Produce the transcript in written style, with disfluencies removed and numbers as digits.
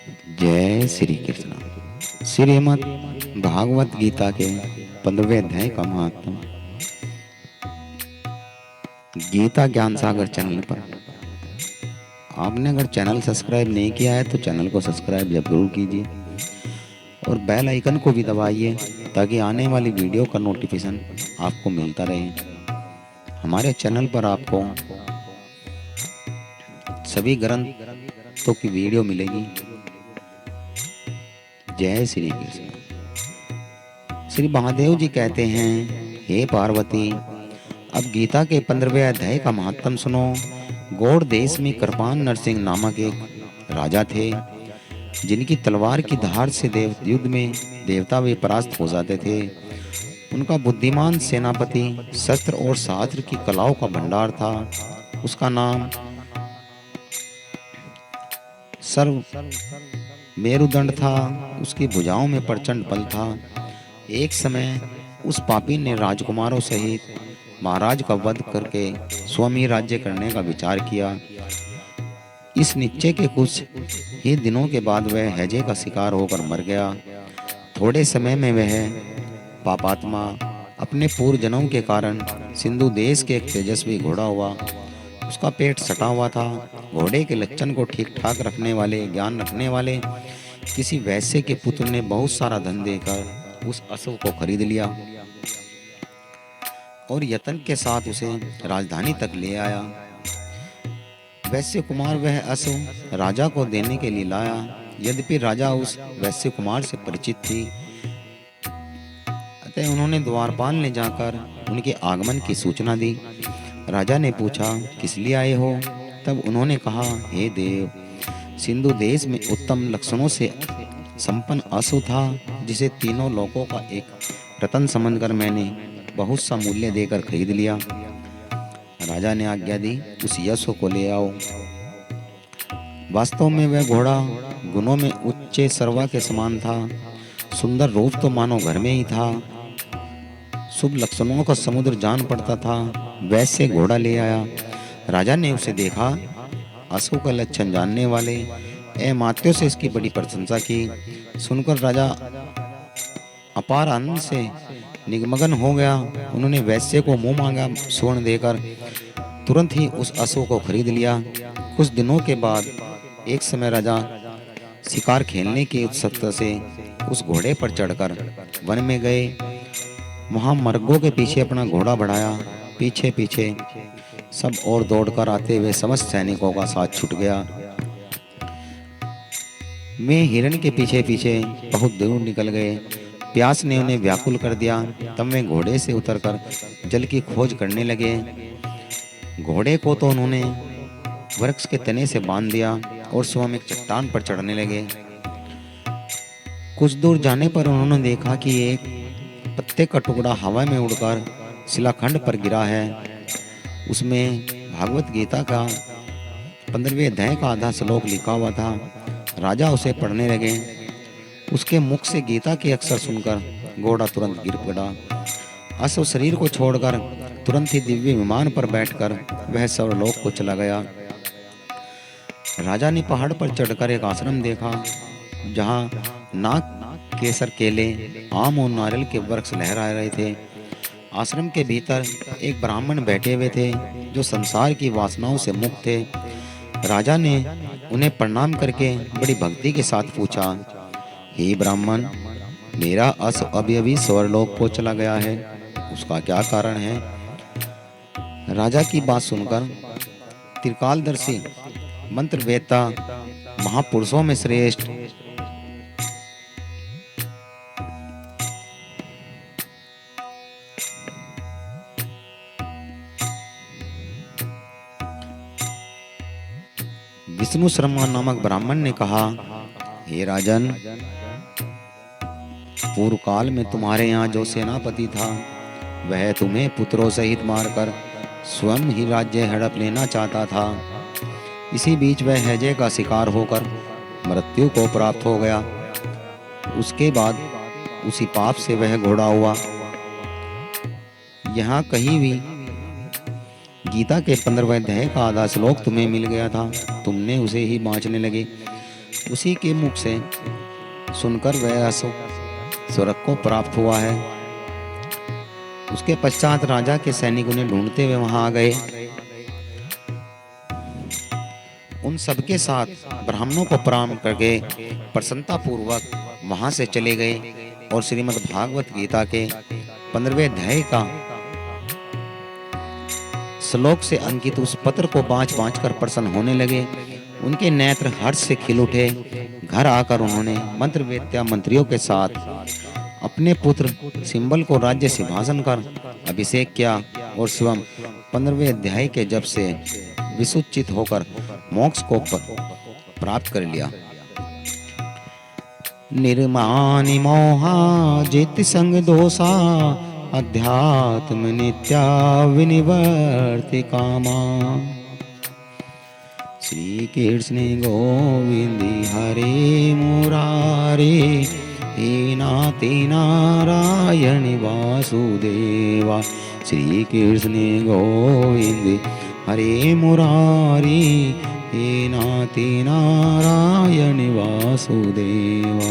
जय श्री कृष्ण। श्रीमद् भागवत गीता के 15वें अध्याय का महात्म। गीता ज्ञान सागर चैनल पर आपने अगर चैनल सब्सक्राइब नहीं किया है तो चैनल को सब्सक्राइब जरूर कीजिए और बेल आइकन को भी दबाइए ताकि आने वाली वीडियो का नोटिफिकेशन आपको मिलता रहे। हमारे चैनल पर आपको सभी ग्रंथों की वीडियो मिलेगी। जय श्री कृष्ण। श्री महादेव जी कहते हैं, हे पार्वती, अब गीता के 15वें अध्याय का महात्म सुनो। गौड़ देश में कृपान नरसिंह नामक एक राजा थे, जिनकी तलवार की धार से युद्ध में देवता भी परास्त हो जाते थे। उनका बुद्धिमान सेनापति शस्त्र और शास्त्र की कलाओं का भंडार था। उसका नाम सर्व मेरुदंड था। उसकी भुजाओं में प्रचंड बल था। एक समय उस पापी ने राजकुमारों सहित महाराज का वध करके स्वयं ही राज्य करने का विचार किया। इस निश्चय के कुछ ही दिनों के बाद वह हैजे का शिकार होकर मर गया। थोड़े समय में वह पापात्मा अपने पूर्व जन्म के कारण सिंधु देश के एक तेजस्वी घोड़ा हुआ। उसका पेट सटा हुआ था। घोड़े के लक्षण को ठीक ठाक रखने वाले, ज्ञान रखने वाले किसी वैश्य के पुत्र ने बहुत सारा धन देकर उस अश्व को खरीद लिया और यत्न के साथ उसे राजधानी तक ले आया। वैश्य कुमार वह अश्व राजा को देने के लिए लाया। यद्यपि राजा उस वैश्य कुमार से परिचित थी, अतः उन्होंने द्वारपाल ने जाकर उनके आगमन की सूचना दी। राजा ने पूछा, किस लिए आए हो? तब उन्होंने कहा, हे देव, सिंधु देश में उत्तम लक्षणों से संपन्न अश्व था, जिसे तीनों लोकों का एक रत्न समझकर मैंने बहुत सा मूल्य देकर खरीद लिया। राजा ने आज्ञा दी, उस अश्व को ले आओ। वास्तव में वह घोड़ा गुणों में उच्च सर्वा के समान था। सुंदर रूप तो मानो घर में ही था। शुभ लक्षणों का समुद्र जान पड़ता था। वैसे घोड़ा ले आया। राजा ने उसे देखा। अश्व का लक्षण जानने वाले अमात्यों से इसकी बड़ी प्रशंसा की। सुनकर राजा अपार आनंद से निगमगन हो गया। उन्होंने वैश्य को मुंह मांगा स्वर्ण देकर तुरंत ही उस अश्व को खरीद लिया। कुछ दिनों के बाद एक समय राजा शिकार खेलने की उत्सुकता से उस घोड़े पर चढ़कर वन में गए। वहां मर्गों के पीछे अपना घोड़ा बढ़ाया। पीछे पीछे सब और दौड़कर आते हुए समस्त सैनिकों का साथ छूट गया। वे हिरण के पीछे पीछे बहुत दूर निकल गए। प्यास ने उन्हें व्याकुल कर दिया। तब वे घोड़े से उतरकर जल की खोज करने लगे। घोड़े को तो उन्होंने वृक्ष के तने से बांध दिया और स्वयं एक चट्टान पर चढ़ने लगे। कुछ दूर जाने पर उन्होंने देखा कि एक पत्ते का टुकड़ा हवा में उड़कर शिलाखंड पर गिरा है। उसमें भागवत गीता का 15वें अध्याय का आधा श्लोक लिखा हुआ था। राजा उसे पढ़ने लगे। उसके मुख से गीता के अक्षर सुनकर घोड़ा तुरंत गिर पड़ा। अश्व शरीर को छोड़कर तुरंत ही दिव्य विमान पर बैठकर वह स्वर्गलोक को चला गया। राजा ने पहाड़ पर चढ़कर एक आश्रम देखा, जहां नाग, केसर, केले, आम और नारियल के वृक्ष लहरा रहे थे। आश्रम के भीतर एक ब्राह्मण बैठे हुए थे, जो संसार की वासनाओं से मुक्त थे। राजा ने उन्हें प्रणाम करके बड़ी भक्ति के साथ पूछा, हे ब्राह्मण, मेरा अश्व अभी अभी स्वर्गलोक को चला गया है, उसका क्या कारण है? राजा की बात सुनकर त्रिकालदर्शी मंत्रवेत्ता महापुरुषों में श्रेष्ठ विष्णु शर्मा नामक ब्राह्मण ने कहा, हे राजन, पूर्व काल में तुम्हारे यहाँ जो सेनापति था, वह तुम्हें पुत्रों सहित मारकर स्वयं ही राज्य हड़प लेना चाहता था। इसी बीच वह हैजे का शिकार होकर मृत्यु को प्राप्त हो गया। उसके बाद उसी पाप से वह घोड़ा हुआ। यहाँ कहीं भी गीता के 15वें अध्याय का आधा श्लोक तुम्हें मिल गया था, तुमने उसे ही बांचने लगे। उसी के मुख से सुनकर वह स्वर्ग को प्राप्त हुआ है। उसके पश्चात राजा के सैनिक उन्हें ढूंढते हुए वहां आ गए। उन सबके साथ ब्राह्मणों को प्रणाम करके प्रसन्नता पूर्वक वहां से चले गए और श्रीमद् भागवत गीता के 15वें अध्याय का श्लोक से अंकित उस पत्र को बाँच कर प्रसन्न होने लगे। उनके नेत्र हर्ष से खिल उठे। घर आकर उन्होंने मंत्र वेत्या मंत्रियों के साथ अपने पुत्र सिंबल को राज्य सिंहासन कर अभिषेक किया और स्वयं 15वें अध्याय के जप से विसुचित होकर मोक्ष को प्राप्त कर लिया। निर्मानि मोहा जित संग दोषा अध्यात्म नित्या विनिवर्ति कामा। श्री कृष्ण गोविंद हरे मुरारे हे नाति नारायण वासुदेवा। श्री कृष्ण गोविंद हरे मुरारी हे नाति नारायण वासुदेवा।